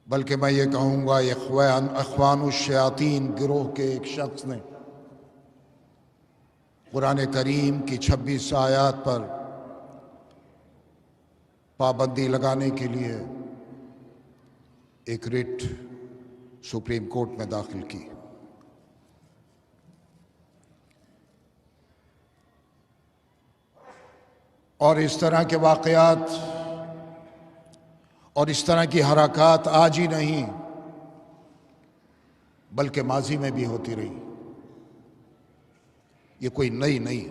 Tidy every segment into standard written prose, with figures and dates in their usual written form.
बल्कि मैं ये कहूँगा इख्वानुश्शयातीन गिरोह के एक शख्स ने कुरान करीम की 26 आयात पर पाबंदी लगाने के लिए एक रिट सुप्रीम कोर्ट में दाखिल की। और इस तरह के वाक़यात और इस तरह की हरकत आज ही नहीं बल्कि माजी में भी होती रही। ये कोई नई नहीं,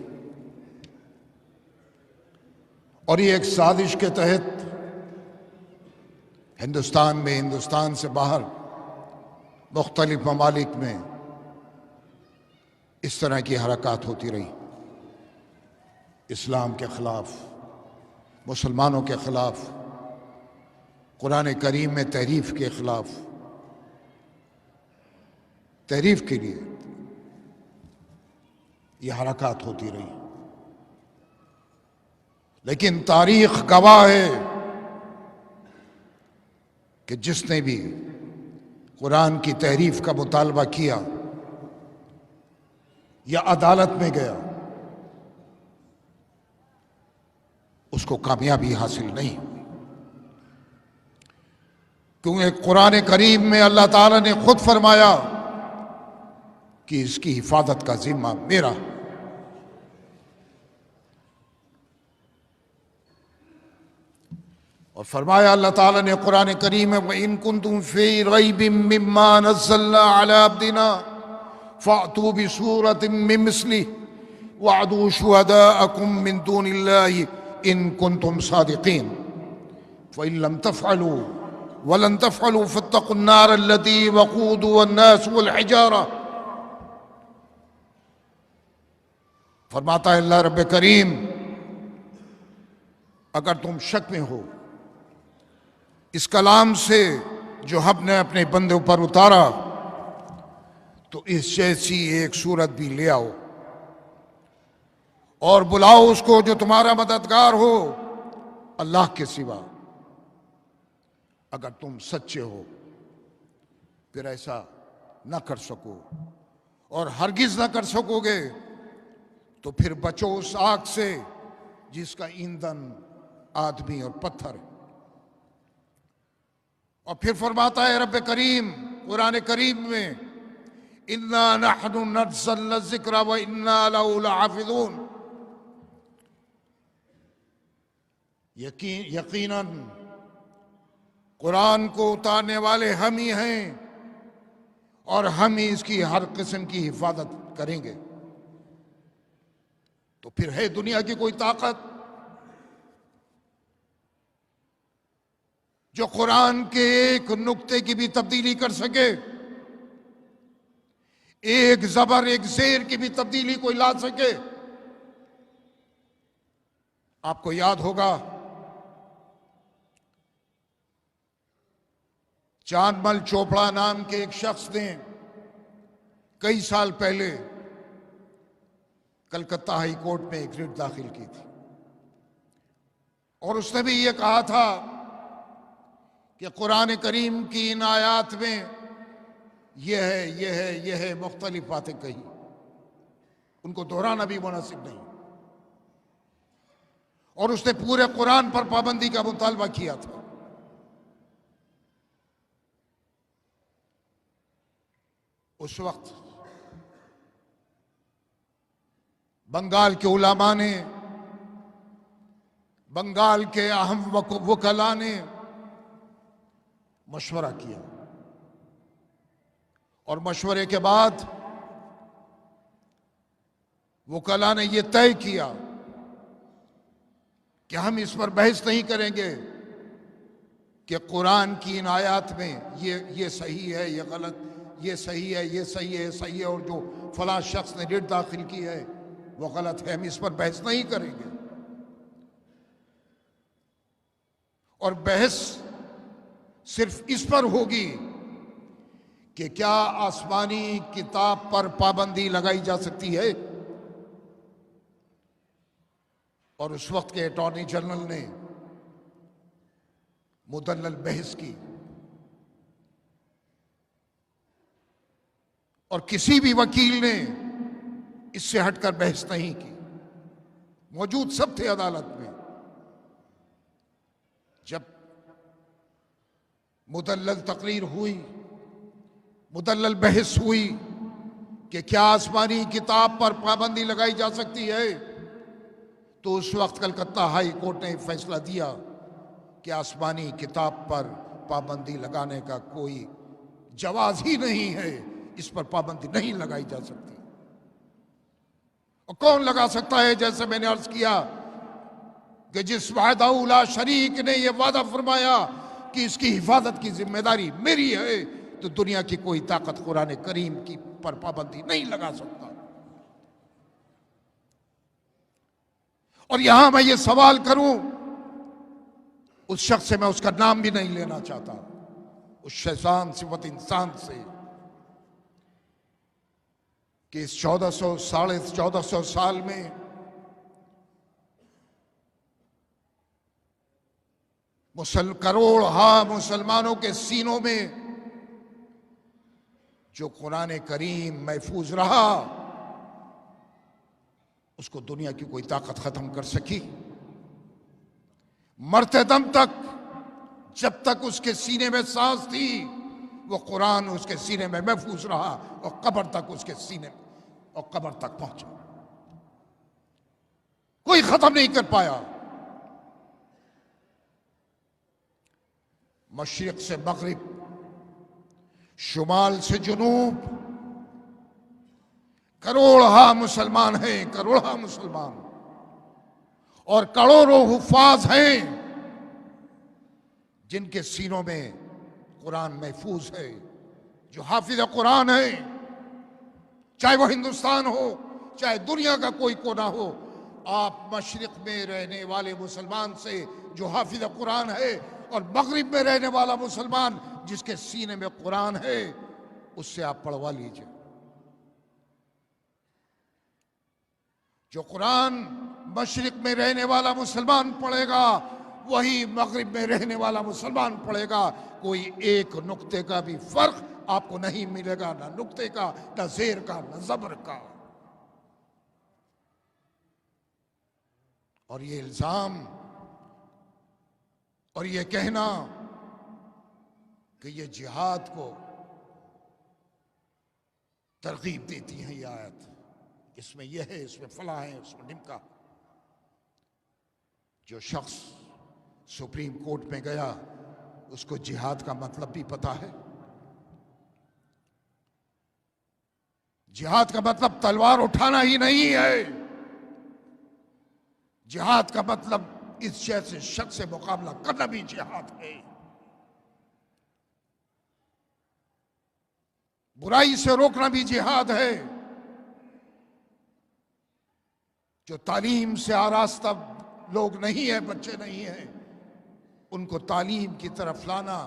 और ये एक साजिश के तहत हिंदुस्तान में, हिंदुस्तान से बाहर मुख्तलिफ ममालिक में इस तरह की हरकत होती रही। इस्लाम के ख़िलाफ़, मुसलमानों के ख़िलाफ़, कुरान करीम में तहरीफ के ख़िलाफ़, तहरीफ के लिए ये हरकत होती रही। लेकिन तारीख़ गवाह है कि जिसने भी कुरान की तहरीफ का मुतालबा किया या अदालत में गया उसको कामयाबी हासिल नहीं, क्योंकि कुरान करीम में अल्लाह ताला ने खुद फरमाया कि इसकी हिफाजत का जिम्मा मेरा। और फरमाया अल्लाह ताला ने कुरान करीम में, इन कुंतुम फी रैबिम मिम्मा नज़्ज़लना अला अब्दिना फ़अतू बिसूरतिम मिन मिस्लिही वअदू शुहदाअकुम मिन दूनिल्लाहि इन कुंतुम सादिक़ीन फ़इन लम तफ़अलू वलन तफ़अलू फ़त्तक़ुन्नार अल्लती वक़ूदुहा अन्नास वल हिजारा। फरमाता है अल्लाह रब्बे करीम, अगर तुम शक में हो इस कलाम से जो हमने अपने बंदे पर उतारा, तो इस जैसी एक सूरत भी ले आओ और बुलाओ उसको जो तुम्हारा मददगार हो अल्लाह के सिवा। अगर तुम सच्चे हो फिर ऐसा न कर सको और हरगिज न कर सकोगे तो फिर बचो उस आग से जिसका ईंधन आदमी और पत्थर है। और फिर फरमाता है रब्बे करीम कुरान करीम में, इन्ना नहनु नज़्ज़लना ज़िक्रा व इन्ना लहू लहाफ़िज़ून। यकीनन कुरान को उतारने वाले हम ही हैं और हम ही इसकी हर किस्म की हिफाजत करेंगे। तो फिर है दुनिया की कोई ताकत जो कुरान के एक नुक्ते की भी तब्दीली कर सके, एक जबर एक जेर की भी तब्दीली कोई ला सके? आपको याद होगा चांदमल चोपड़ा नाम के एक शख्स ने कई साल पहले कलकत्ता हाई कोर्ट में एक रिट दाखिल की थी और उसने भी ये कहा था कि कुरान करीम की इन आयात में यह है, यह है, यह है, मुख्तलिफ बातें कही। उनको दोहराना भी मुनासिब नहीं। और उसने पूरे कुरान पर पाबंदी का मुतालबा किया था। उस वक्त बंगाल के उलमा ने, बंगाल के अहम वकला ने मशवरा किया और मशवरे के बाद वकला ने यह तय किया कि हम इस पर बहस नहीं करेंगे कि कुरान की इन आयात में ये सही है, ये गलत, ये सही है, ये सही है, सही है, और जो फलां शख्स ने रिट दाखिल की है वो गलत है। हम इस पर बहस नहीं करेंगे। और बहस सिर्फ इस पर होगी कि क्या आसमानी किताब पर पाबंदी लगाई जा सकती है। और उस वक्त के अटॉर्नी जनरल ने मुदल्लल बहस की और किसी भी वकील ने इससे हटकर बहस नहीं की। मौजूद सब थे अदालत में। जब मुदल्लल तकरीर हुई, मुदल्लल बहस हुई कि क्या आसमानी किताब पर पाबंदी लगाई जा सकती है, तो उस वक्त कलकत्ता हाई कोर्ट ने फैसला दिया कि आसमानी किताब पर पाबंदी लगाने का कोई जवाज ही नहीं है, इस पर पाबंदी नहीं लगाई जा सकती। और कौन लगा सकता है? जैसे मैंने अर्ज किया कि जिस वाहिदा शरीक ने यह वादा फरमाया कि इसकी हिफाजत की जिम्मेदारी मेरी है, तो दुनिया की कोई ताकत कुरान करीम की पर पाबंदी नहीं लगा सकता। और यहां मैं ये सवाल करूं उस शख्स से, मैं उसका नाम भी नहीं लेना चाहता, उस शैतान सिफत इंसान से, कि इस 1400 साढ़े 1400 साल में करोड़ मुसलमानों के सीनों में जो कुरान करीम महफूज रहा, उसको दुनिया की कोई ताकत खत्म कर सकी? मरते दम तक, जब तक उसके सीने में सांस थी, वो कुरान उसके सीने में महफूज रहा और कब्र तक उसके सीने और कब्र तक पहुंचा। कोई खत्म नहीं कर पाया। मशरिक से मगरिब, शुमाल से जुनूब, करोड़ मुसलमान हैं, करोड़ मुसलमान, और करोड़ों हुफ्फाज हैं जिनके सीनों में कुरान महफूज है, जो हाफिज कुरान है, चाहे वो हिंदुस्तान हो, चाहे दुनिया का कोई कोना हो। आप मशरिक में रहने वाले मुसलमान से जो हाफिज कुरान है, और मगरिब में रहने वाला मुसलमान जिसके सीने में कुरान है, उससे आप पढ़वा लीजिए। जो कुरान मशरिक में रहने वाला मुसलमान पढ़ेगा, वही मगरिब में रहने वाला मुसलमान पढ़ेगा। कोई एक नुक्ते का भी फर्क आपको नहीं मिलेगा, ना नुक्ते का, ना जेर का, ना जबर का। और ये इल्जाम और ये कहना कि ये जिहाद को तरगीब देती है ये आयत, इसमें यह है, इसमें फला है, उसमें निमका। जो शख्स सुप्रीम कोर्ट में गया, उसको जिहाद का मतलब भी पता है। जिहाद का मतलब तलवार उठाना ही नहीं है। जिहाद का मतलब इस जैसे शख्स से मुकाबला करना भी जिहाद है। बुराई से रोकना भी जिहाद है। जो तालीम से आरास्ता लोग नहीं है, बच्चे नहीं हैं, उनको तालीम की तरफ लाना,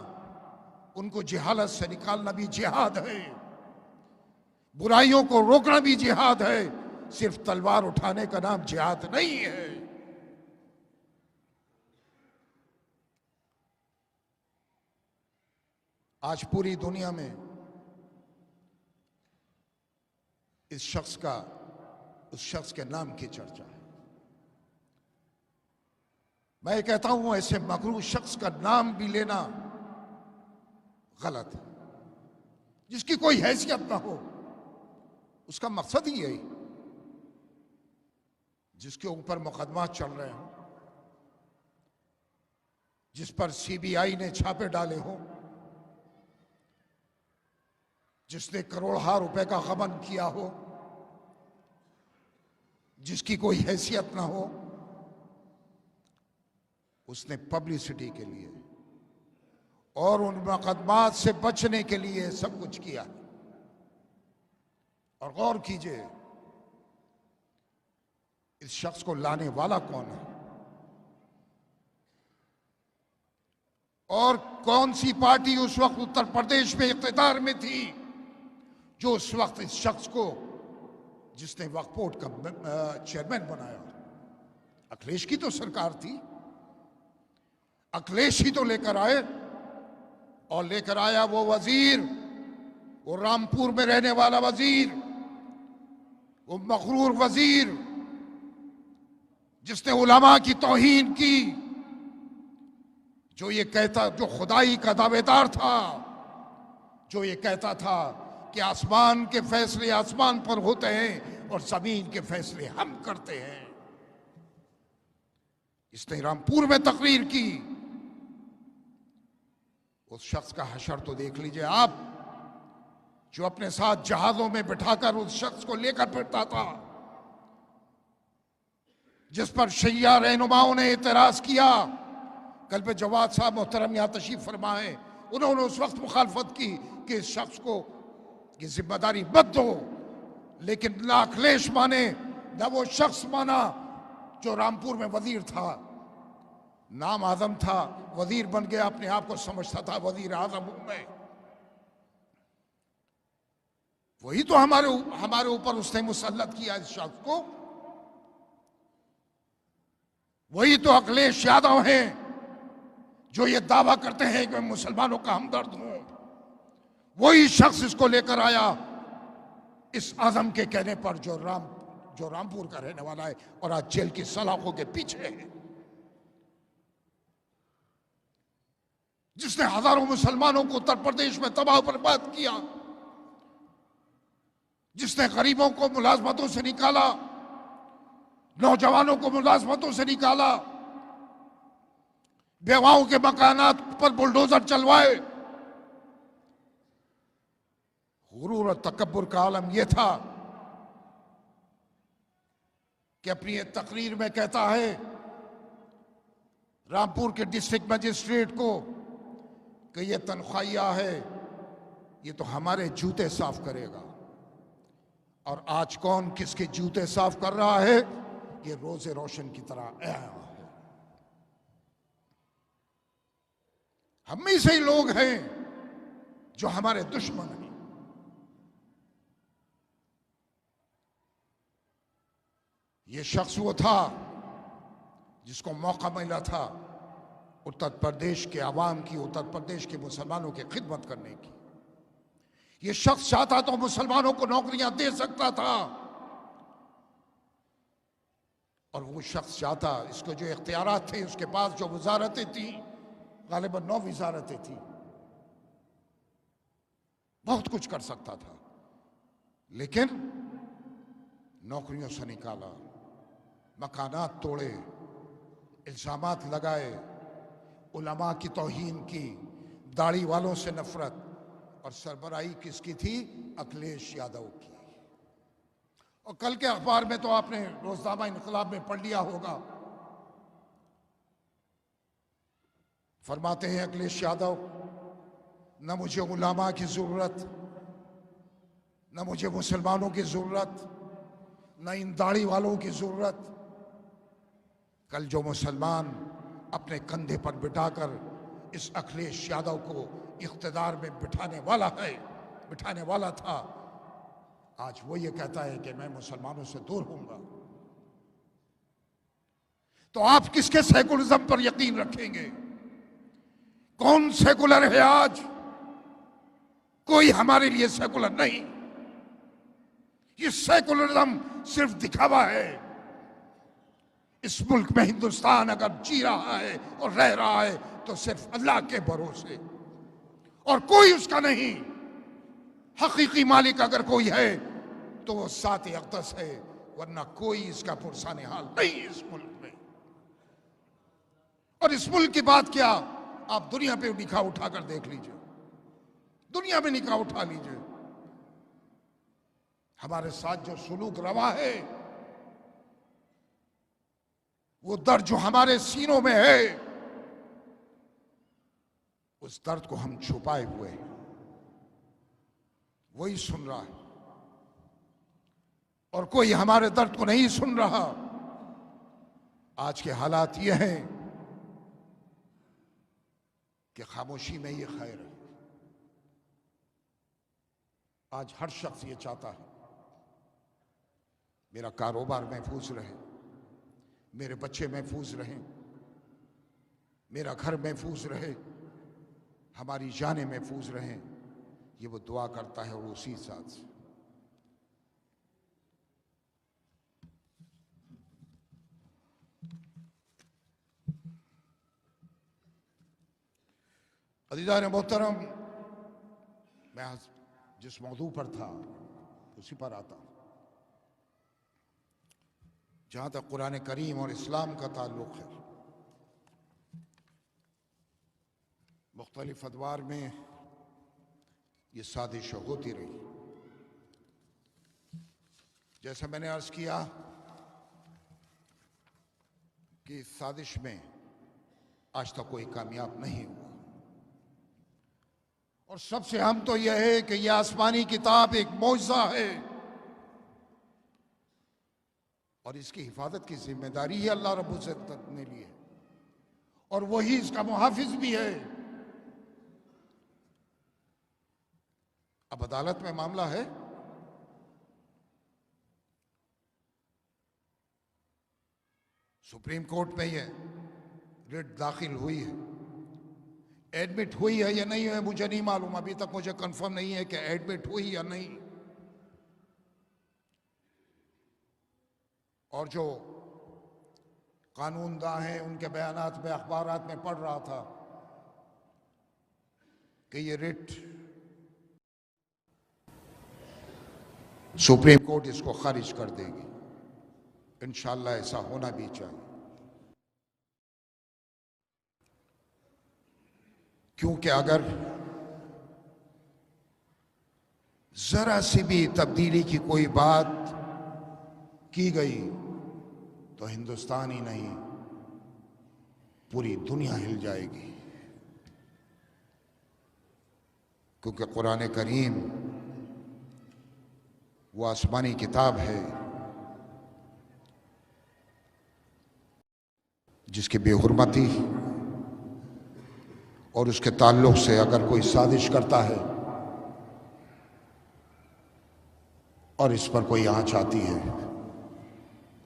उनको जिहालत से निकालना भी जिहाद है। बुराइयों को रोकना भी जिहाद है। सिर्फ तलवार उठाने का नाम जिहाद नहीं है। आज पूरी दुनिया में इस शख्स का, उस शख्स के नाम की चर्चा है। मैं कहता हूं ऐसे मकरूह शख्स का नाम भी लेना गलत है। जिसकी कोई हैसियत ना हो, उसका मकसद ही यही, जिसके ऊपर मुकदमा चल रहे हों, जिस पर सीबीआई ने छापे डाले हों, जिसने करोड़ों रुपए का गबन किया हो, जिसकी कोई हैसियत ना हो, उसने पब्लिसिटी के लिए और उन मुकदमात से बचने के लिए सब कुछ किया। और गौर कीजिए, इस शख्स को लाने वाला कौन है और कौन सी पार्टी उस वक्त उत्तर प्रदेश में इख्तियार में थी, जो उस वक्त इस शख्स को, जिसने वक्फ बोर्ड का चेयरमैन बनाया, अखिलेश की तो सरकार थी, अखिलेश ही तो लेकर आए। और लेकर आया वो वजीर वो रामपुर में रहने वाला वजीर, वो मगरूर वजीर जिसने उलमा की तौहीन की, जो ये कहता, जो खुदाई का दावेदार था, जो ये कहता था कि आसमान के फैसले आसमान पर होते हैं और जमीन के फैसले हम करते हैं। इसने रामपुर में तकरीर की। उस शख्स का हशर तो देख लीजिए आप, जो अपने साथ जहाजों में बिठाकर उस शख्स को लेकर फिरता था, जिस पर शैया रहनुमाओं ने एतराज किया। कल पे जवाद साहब मोहतरम यहां तशरीफ फरमाए, उन्होंने उस वक्त मुखालफत की कि इस शख्स को ये जिम्मेदारी मत दो, लेकिन ना अखिलेश माने ना वो शख्स माना जो रामपुर में वजीर था, नाम आजम था, वजीर बन गया, अपने आप को समझता था वजीर आजम हूं मैं। वही तो हमारे ऊपर उसने मुसल्लत किया इस शख्स को। वही तो अखिलेश यादव हैं जो ये दावा करते हैं कि मैं मुसलमानों का हमदर्द हूं। वही शख्स इसको लेकर आया इस आजम के कहने पर, जो रामपुर का रहने वाला है और आज जेल की सलाखों के पीछे है, जिसने हजारों मुसलमानों को उत्तर प्रदेश में तबाह बर्बाद किया, जिसने गरीबों को मुलाजमतों से निकाला, नौजवानों को मुलाजमतों से निकाला, बेवाओं के मकानात पर बुलडोजर चलवाए। गुरूर और तकब्बुर का आलम यह था कि अपनी एक तकरीर में कहता है रामपुर के डिस्ट्रिक्ट मजिस्ट्रेट को कि यह तनख्वाहिया है, ये तो हमारे जूते साफ करेगा। और आज कौन किसके जूते साफ कर रहा है? ये रोजे रोशन की तरह है। हम में से ही लोग हैं जो हमारे दुश्मन हैं। ये शख्स वो था जिसको मौका मिला था उत्तर प्रदेश के अवाम की, उत्तर प्रदेश के मुसलमानों की खिदमत करने की। ये शख्स चाहता तो मुसलमानों को नौकरियां दे सकता था, और वो शख्स चाहता, इसको जो इख्तियारात थे उसके पास, जो वजारतें थी, गालिबन 9 वजारतें थी, बहुत कुछ कर सकता था, लेकिन नौकरियों से निकाला, मकानात तोड़े, इल्जामात लगाए, उलमा की तौहीन की, दाढ़ी वालों से नफरत, और सरबराही किसकी थी? अखिलेश यादव की। और कल के अखबार में तो आपने रोजनामा इनकलाब में पढ़ लिया होगा, फरमाते हैं अखिलेश यादव, न मुझे उलमा की जरूरत, न मुझे मुसलमानों की जरूरत, न इन दाढ़ी वालों की जरूरत। कल जो मुसलमान अपने कंधे पर बिठाकर इस अखिलेश यादव को इख्तिदार में बिठाने वाला था, आज वो ये कहता है कि मैं मुसलमानों से दूर हूंगा। तो आप किसके सेकुलरिज्म पर यकीन रखेंगे? कौन सेकुलर है आज? कोई हमारे लिए सेकुलर नहीं। ये सेकुलरिज्म सिर्फ दिखावा है। इस मुल्क में हिंदुस्तान अगर जी रहा है और रह रहा है तो सिर्फ अल्लाह के भरोसे, और कोई उसका नहीं। हकीकी मालिक अगर कोई है तो वो साथ अक़दस है, वरना कोई इसका पुरसाने हाल नहीं इस मुल्क में। और इस मुल्क की बात क्या, आप दुनिया पे निगाह उठाकर देख लीजिए, दुनिया में निगाह उठा लीजिए। हमारे साथ जो सुलूक रवा है, वो दर्द जो हमारे सीनों में है, उस दर्द को हम छुपाए हुए हैं, वही सुन रहा है, और कोई हमारे दर्द को नहीं सुन रहा। आज के हालात ये हैं कि खामोशी में ये खैर है। आज हर शख्स ये चाहता है मेरा कारोबार महफूज रहे, मेरे बच्चे महफूज रहें, मेरा घर महफूज रहे, हमारी जानें महफूज रहें। ये वो दुआ करता है और उसी साथ से अज़ीज़ान मोहतरम, मैं जिस मौजू पर था उसी पर आता हूं। जहां तक कुरान करीम और इस्लाम का ताल्लुक है, मुख्तलिफ अदवार में ये साजिश होती रही। जैसा मैंने अर्ज किया कि इस साजिश में आज तक कोई कामयाब नहीं हुआ, और सबसे अहम तो यह है कि यह आसमानी किताब एक मौजज़ा है और इसकी हिफाजत की जिम्मेदारी ही अल्लाह रब्बुल इज्जत ने ली है और वही इसका मुहाफिज भी है। अब अदालत में मामला है, सुप्रीम कोर्ट में यह रिट दाखिल हुई है। एडमिट हुई है या नहीं है मुझे नहीं मालूम, अभी तक मुझे कंफर्म नहीं है कि एडमिट हुई या नहीं। और जो कानूनदां हैं उनके बयानात में, अखबारात में पढ़ रहा था कि ये रिट सुप्रीम कोर्ट इसको खारिज कर देगी। इंशाअल्लाह ऐसा होना भी चाहिए, क्योंकि अगर जरा सी भी तब्दीली की कोई बात की गई तो हिंदुस्तान ही नहीं पूरी दुनिया हिल जाएगी। क्योंकि कुरान करीम वो आसमानी किताब है जिसकी बेहुरमती और उसके ताल्लुक से अगर कोई साजिश करता है और इस पर कोई आंच आती है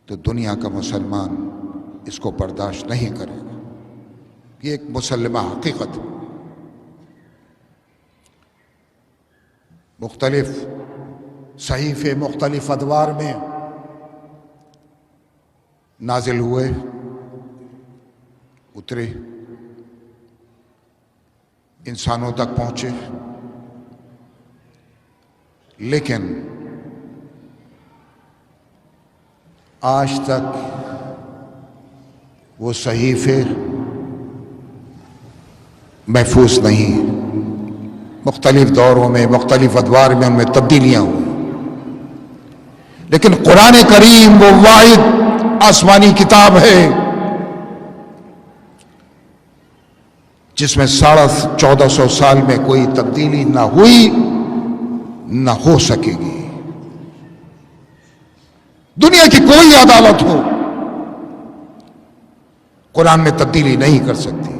तो दुनिया का मुसलमान इसको बर्दाश्त नहीं करेगा। ये एक मुसल्लमा हकीकत है। मुख्तलिफ सहीफे मुख्तलिफ अदवार में नाजिल हुए, उतरे, इंसानों तक पहुंचे, लेकिन आज तक वो सहीफे महफूज नहीं। मुख्तलिफ दौरों में, मुख्तलिफ अदवार में उनमें तब्दीलियां हुई, लेकिन कुरान करीम वो वाहिद आसमानी किताब है जिसमें 1450 साल में कोई तब्दीली ना हुई, ना हो सकेगी। दुनिया की कोई अदालत हो कुरान में तब्दीली नहीं कर सकती।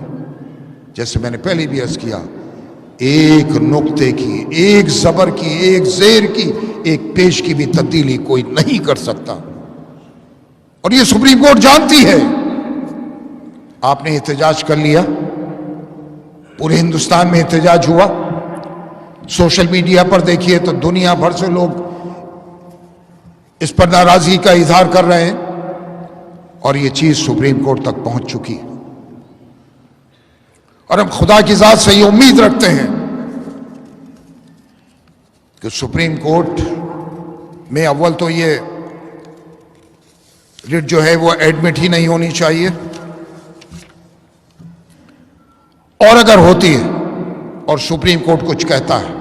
जैसे मैंने पहले भी अर्ज किया, एक नुक्ते की, एक जबर की, एक जेर की, एक पेश की भी तब्दीली कोई नहीं कर सकता, और ये सुप्रीम कोर्ट जानती है। आपने एहतजाज कर लिया, पूरे हिंदुस्तान में एहतजाज हुआ, सोशल मीडिया पर देखिए तो दुनिया भर से लोग इस पर नाराजगी का इजहार कर रहे हैं, और ये चीज सुप्रीम कोर्ट तक पहुंच चुकी है। और हम खुदा की जात से ये उम्मीद रखते हैं कि सुप्रीम कोर्ट में अव्वल तो ये रिट जो है वो एडमिट ही नहीं होनी चाहिए, और अगर होती है और सुप्रीम कोर्ट कुछ कहता है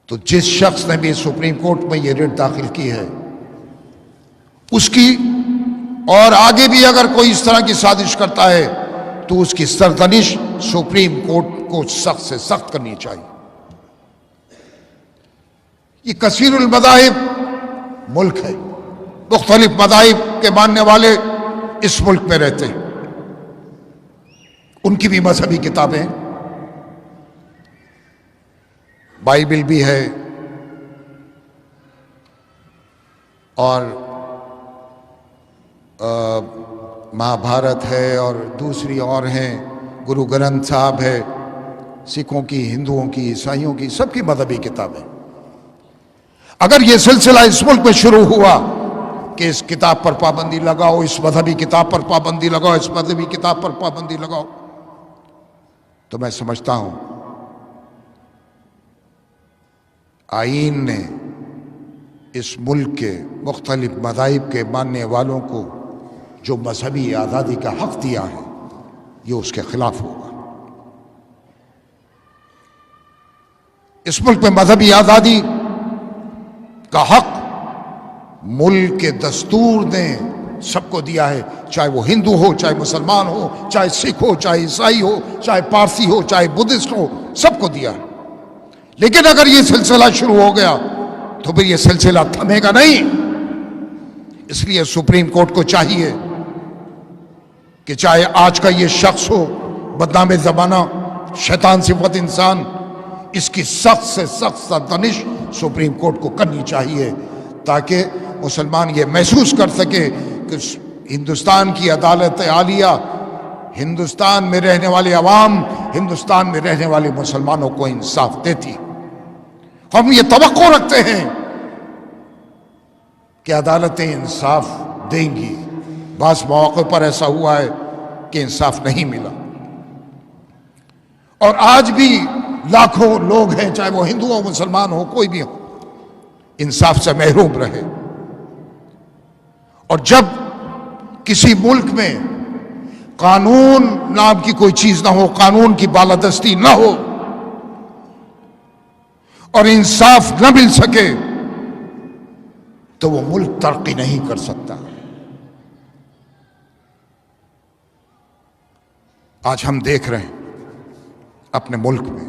तो जिस शख्स ने भी सुप्रीम कोर्ट में ये रिट दाखिल की है उसकी, और आगे भी अगर कोई इस तरह की साजिश करता है तो उसकी सरतनिश सुप्रीम कोर्ट को सख्त से सख्त करनी चाहिए। ये कसीरुल मज़ाहिब मुल्क है, मुख्तलिफ मज़ाहिब के मानने वाले इस मुल्क में रहते हैं, उनकी भी मजहबी किताबें, बाइबल भी है और महाभारत है और दूसरी और हैं, गुरु ग्रंथ साहब है, सिखों की, हिंदुओं की, ईसाइयों की, सबकी मजहबी किताबें। अगर यह सिलसिला इस मुल्क में शुरू हुआ कि इस किताब पर पाबंदी लगाओ, इस मजहबी किताब पर पाबंदी लगाओ, इस मजहबी किताब पर पाबंदी लगाओ, तो मैं समझता हूं आईन ने इस मुल्क के मुख्तलिफ मज़ाहिब के मानने वालों को जो मजहबी आज़ादी का हक दिया है, ये उसके खिलाफ होगा। इस मुल्क में मजहबी आज़ादी का हक मुल्क के दस्तूर ने सबको दिया है, चाहे वो हिंदू हो, चाहे मुसलमान हो, चाहे सिख हो, चाहे ईसाई हो, चाहे पारसी हो, चाहे बुद्धिस्ट हो, सबको दिया है। लेकिन अगर ये सिलसिला शुरू हो गया तो फिर ये सिलसिला थमेगा नहीं। इसलिए सुप्रीम कोर्ट को चाहिए कि चाहे आज का ये शख्स हो, बदनाम ज़माना, शैतान सिफत इंसान, इसकी सख्त से सख्त सरतनिश सुप्रीम कोर्ट को करनी चाहिए, ताकि मुसलमान ये महसूस कर सके कि हिंदुस्तान की अदालत आलिया हिंदुस्तान में रहने वाले अवाम, हिंदुस्तान में रहने वाले मुसलमानों को इंसाफ देती। हम ये तवक्को रखते हैं कि अदालतें इंसाफ देंगी। बास मौके पर ऐसा हुआ है कि इंसाफ नहीं मिला, और आज भी लाखों लोग हैं, चाहे वो हिंदू हो, मुसलमान हो, कोई भी हो, इंसाफ से महरूम रहे। और जब किसी मुल्क में कानून नाम की कोई चीज ना हो, कानून की बालादस्ती ना हो और इंसाफ न मिल सके, तो वो मुल्क तरक्की नहीं कर सकता। आज हम देख रहे हैं अपने मुल्क में,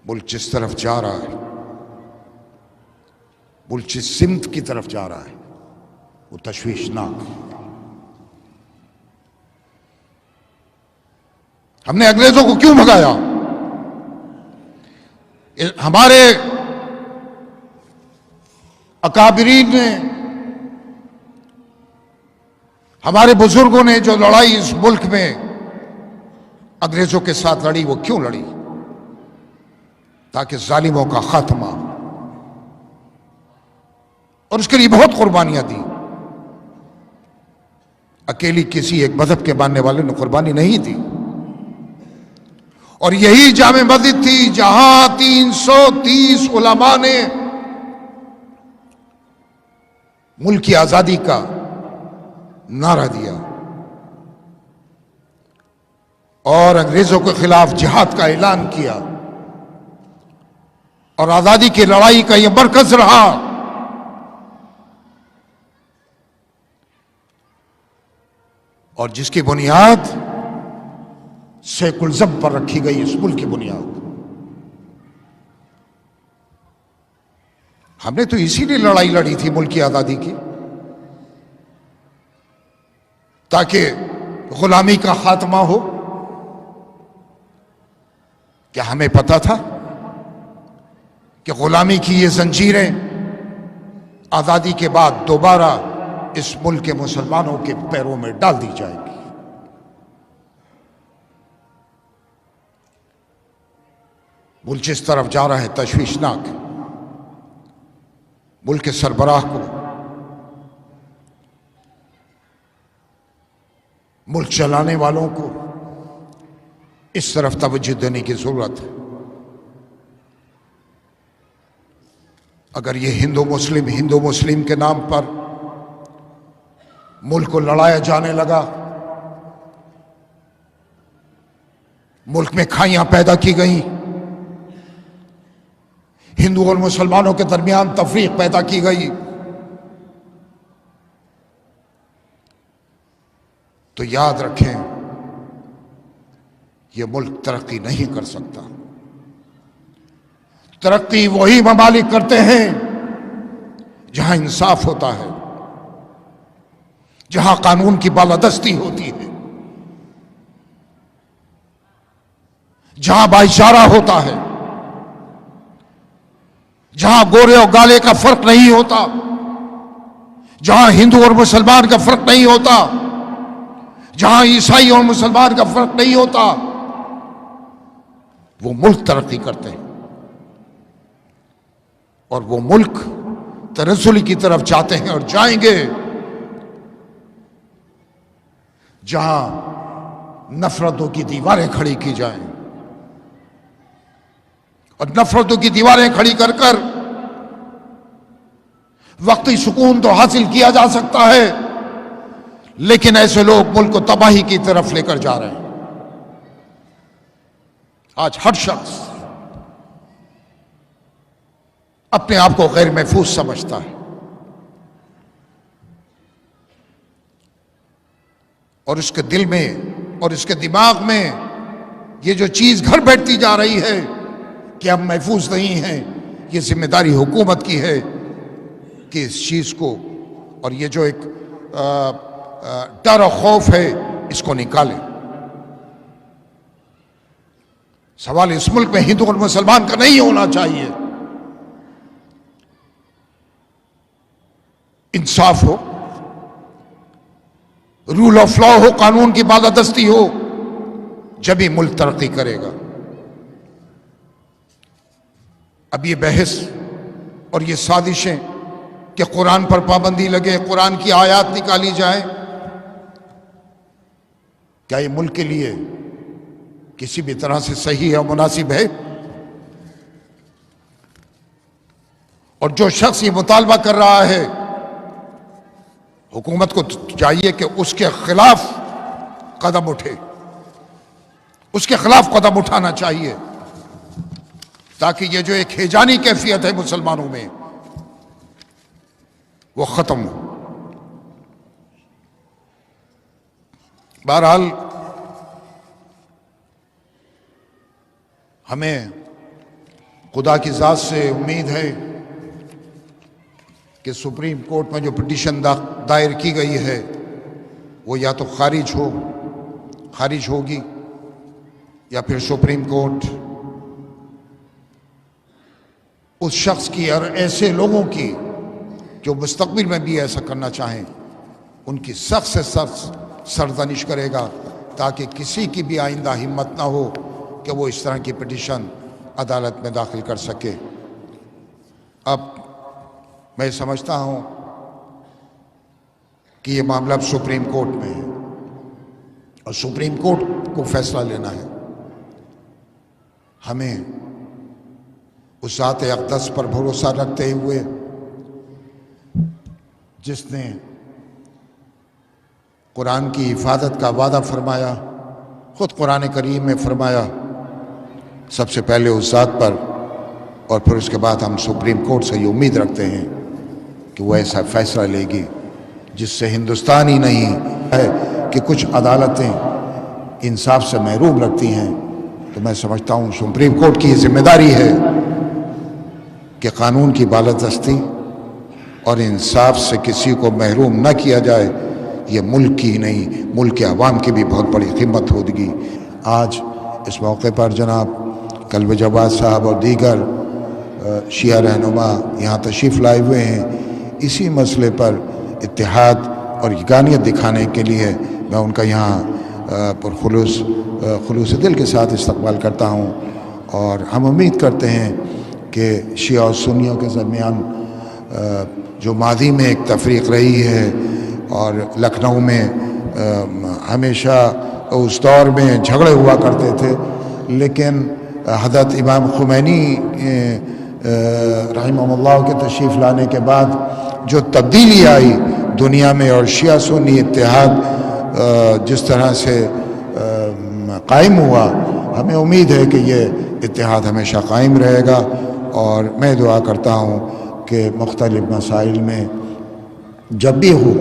मुल्क जिस तरफ जा रहा है, मुल्क जिस सिमत की तरफ जा रहा है, वो तशवीशनाक है। हमने अंग्रेजों को क्यों भगाया? हमारे अकाबिरीन ने, हमारे बुजुर्गों ने जो लड़ाई इस मुल्क में अंग्रेजों के साथ लड़ी, वो क्यों लड़ी? ताकि जालिमों का खात्मा, और उसके लिए बहुत कुर्बानियां दी। अकेली किसी एक मजहब के मानने वाले ने कुर्बानी नहीं दी। और यही जामे मस्जिद थी जहां 330 उलमा ने मुल्क की आजादी का नारा दिया और अंग्रेजों के खिलाफ जिहाद का ऐलान किया, और आजादी की लड़ाई का यह मरकज रहा। और जिसकी बुनियाद शेखुल जब पर रखी गई, इस मुल्क की बुनियाद। हमने तो इसीलिए लड़ाई लड़ी थी मुल्क की आजादी की, ताकि गुलामी का खात्मा हो। क्या हमें पता था कि गुलामी की ये जंजीरें आजादी के बाद दोबारा इस मुल्क के मुसलमानों के पैरों में डाल दी जाएगी? मुल्क जिस तरफ जा रहा है तशवीशनाक है। मुल्क के सरबराह को मुल्क चलाने वालों को इस तरफ तवज्जो देने की जरूरत है। अगर ये हिंदू मुस्लिम के नाम पर मुल्क को लड़ाया जाने लगा, मुल्क में खाइयां पैदा की गई, हिंदू और मुसलमानों के दरमियान तफरीक पैदा की गई, तो याद रखें यह मुल्क तरक्की नहीं कर सकता। तरक्की वही ममालिक करते हैं जहां इंसाफ होता है, जहां कानून की बालादस्ती होती है, जहां भाईचारा होता है, जहां गोरे और गाले का फर्क नहीं होता, जहां हिंदू और मुसलमान का फर्क नहीं होता, जहां ईसाई और मुसलमान का फर्क नहीं होता, वो मुल्क तरक्की करते हैं और वो मुल्क तनज़्ज़ुल की तरफ जाते हैं और जाएंगे जहां नफरतों की दीवारें खड़ी की जाएं और नफरतों की दीवारें खड़ी कर कर वक्ती सुकून तो हासिल किया जा सकता है, लेकिन ऐसे लोग मुल्क को तबाही की तरफ लेकर जा रहे हैं। आज हर शख्स अपने आप को गैर महफूज समझता है और उसके दिल में और उसके दिमाग में ये जो चीज घर बैठती जा रही है कि हम महफूज नहीं हैं, ये जिम्मेदारी हुकूमत की है कि इस चीज को और ये जो एक डर और खौफ है इसको निकाले। सवाल इस मुल्क में हिंदू और मुसलमान का नहीं होना चाहिए, इंसाफ हो, रूल ऑफ लॉ हो, कानून की बालादस्ती हो, जब ही मुल्क तरक्की करेगा। अब ये बहस और ये साजिशें कि कुरान पर पाबंदी लगे, कुरान की आयत निकाली जाए, क्या ये मुल्क के लिए किसी भी तरह से सही या मुनासिब है? और जो शख्स ये मुतालबा कर रहा है, हुकूमत को चाहिए कि उसके खिलाफ कदम उठे, उसके खिलाफ कदम उठाना चाहिए ताकि ये जो एक हेजानी कैफियत है मुसलमानों में वो खत्म हो। बहरहाल हमें खुदा की ज़ात से उम्मीद है कि सुप्रीम कोर्ट में जो पिटीशन दायर की गई है वो या तो खारिज होगी या फिर सुप्रीम कोर्ट उस शख्स की और ऐसे लोगों की जो मुस्तकबिल में भी ऐसा करना चाहें उनकी सख्त से सख्त सरजनिश करेगा ताकि किसी की भी आइंदा हिम्मत ना हो कि वो इस तरह की पिटीशन अदालत में दाखिल कर सके। अब मैं समझता हूं कि ये मामला अब सुप्रीम कोर्ट में है और सुप्रीम कोर्ट को फैसला लेना है। हमें उस ज़ात अक़दस पर भरोसा रखते हुए जिसने कुरान की हिफाजत का वादा फरमाया, खुद कुरान करीम में फरमाया, सबसे पहले उस ज़ात पर और फिर उसके बाद हम सुप्रीम कोर्ट से ये उम्मीद रखते हैं कि वो ऐसा फैसला लेगी जिससे हिंदुस्तान ही नहीं है कि कुछ अदालतें इंसाफ से महरूम रखती हैं। तो मैं समझता हूँ सुप्रीम कोर्ट की जिम्मेदारी है कि कानून की बालादस्ती और इंसाफ से किसी को महरूम न किया जाए। ये मुल्क की ही नहीं, मुल्क के अवाम की भी बहुत बड़ी क़ीमत होगी। आज इस मौके पर जनाब कल्ब जवाद साहब और दीगर शिया रहनुमा यहाँ तशरीफ़ लाए हुए हैं। इसी मसले पर इत्तेहाद और यगानियत दिखाने के लिए मैं उनका यहाँ खुलूस दिल के साथ इस्तकबाल करता हूँ और हम उम्मीद करते हैं कि शिया और सुन्नियों के दरमियान जो मादी में एक तफरीक रही है और लखनऊ में हमेशा उस दौर में झगड़े हुआ करते थे, लेकिन हज़रत इमाम खुमैनी रहमहुल्लाह के तशरीफ़ लाने के बाद जो तब्दीली आई दुनिया में और शिया सुन्नी इत्तेहाद जिस तरह से कायम हुआ, हमें उम्मीद है कि ये इत्तेहाद हमेशा कायम रहेगा। और मैं दुआ करता हूँ कि मुख्तलिफ़ मसाइल में जब भी हो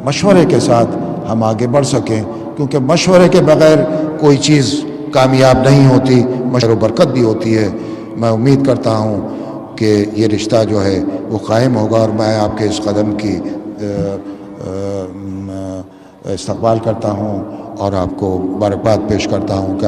मशवरे के साथ हम आगे बढ़ सकें, क्योंकि मशवरे के बग़ैर कोई चीज़ कामयाब नहीं होती, मशवरे बरकत भी होती है। मैं उम्मीद करता हूँ कि ये रिश्ता जो है वो कायम होगा और मैं आपके इस कदम की इस्तकबाल करता हूँ और आपको मुबारकबाद पेश करता हूँ।